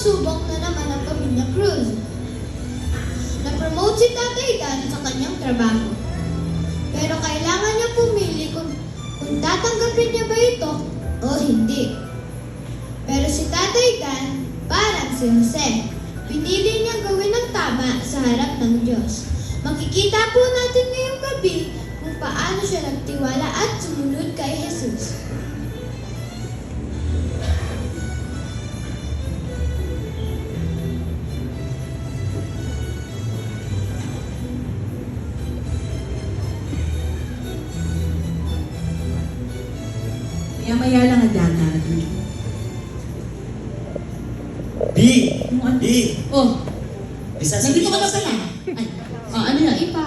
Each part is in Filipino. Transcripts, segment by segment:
pagsubok na naman ang pamilya Cruz. Na-promote si Tatay Dan sa kanyang trabaho. Pero kailangan niya pumili kung tatanggapin niya ba ito o hindi. Pero si Tatay Dan, parang si Jose, pinili niyang gawin ang tama sa harap ng Diyos. Makikita po natin ngayong gabi kung paano siya nagtiwala at sumunod kay Jesus. Maya-maya lang ang data. B! B! Oh, Bisa nandito ka na sa'yo. pala. Ay, ano yan? Ipa.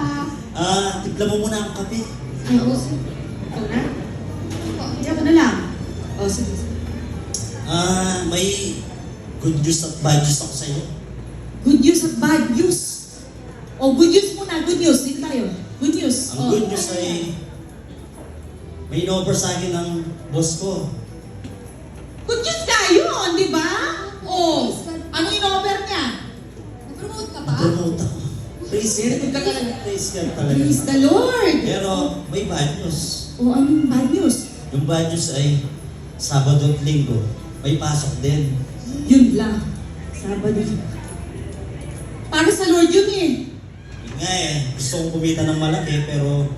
Tipla mo muna ang kape. Ay, oh. Ikaw na? Hindi ako na lang. Oh, sige. May good news at bad news ako sa'yo. Good news at bad news. Oh, good news muna. Good news. Dito tayo. Good news. Ang good news ay may in-offer sa akin ng boss ko. Good news ka yun, di ba? Oh, ano in-offer niya? Nag-promote ka Promote ako. Praise God. Praise God talaga. Praise the Lord. Pero may bad news. Oh, anong bad news? Yung bad news ay Sabado at Linggo. May pasok din. Yun lang. Sabado. Para sa Lord yun eh. Yun nga gusto kong kumita ng malaki pero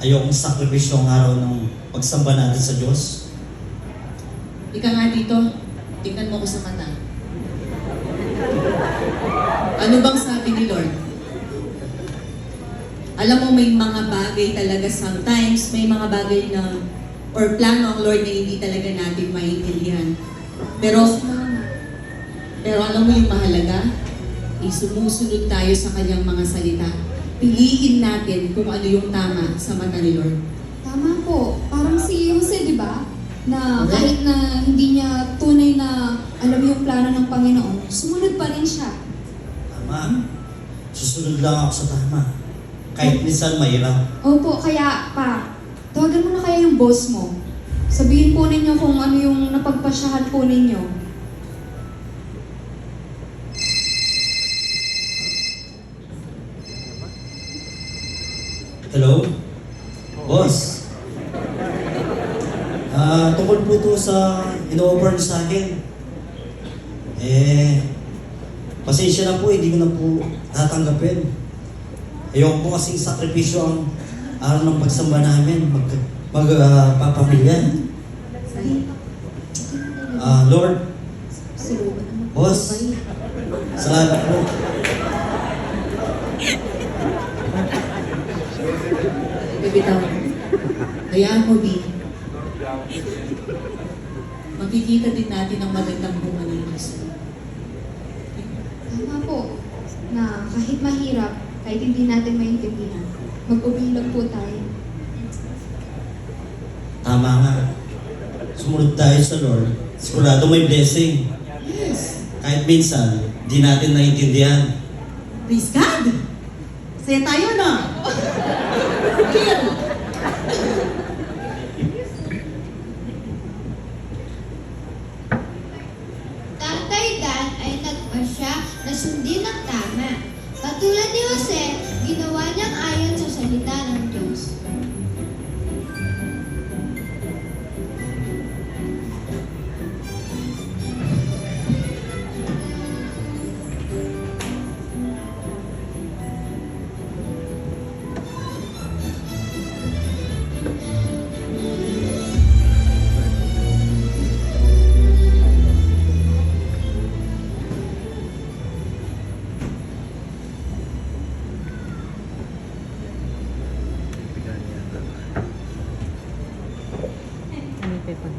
ayokong sakripisyo ang araw ng pagsamba natin sa Diyos. Ika nga dito, tingnan mo ko sa mata. Ano bang sabi ni Lord? Alam mo, may mga bagay talaga sometimes, may mga bagay na, or plano ang Lord na hindi talaga natin maintindihan. Pero alam mo yung mahalaga? Sumusunod tayo sa kanyang mga salita. Piliin natin kung ano yung tama sa mata ni Lord. Tama po. Parang si Jose, di ba? Na kahit na hindi niya tunay na alam yung plano ng Panginoon, sumunod pa rin siya. Tama. Susunod lang ako sa tama. Kahit minsan mahirap. Opo, kaya pa, tawagan mo na kaya yung boss mo. Sabihin po ninyo kung ano yung napagpasyahan po ninyo. Hello? Boss? Tungkol po ito sa in-offer niyo sa akin. Pasensya na po, hindi ko na po tatanggapin. Ayoko po kasing sakripisyo ang araw ng pagsamba namin, magpapamilya. Lord, boss, salamat po. Bibitaw. Hayaan mo, B. Makikita din natin ang magandang bunga ng Diyos. Tama po, na kahit mahirap, kahit hindi natin maintindihan, mag-ubilang po tayo. Tama nga. Sumunod tayo sa Lord. Sigurado may blessing. Yes. Kahit minsan, di natin naiintindihan. Praise God! Saya tayo, no? Here. Tatay Dan ay nagpasya na sundin ang tama. Katulad ni Jose, ginawa niyang ayon sa salita ng Diyos. Ano pa pag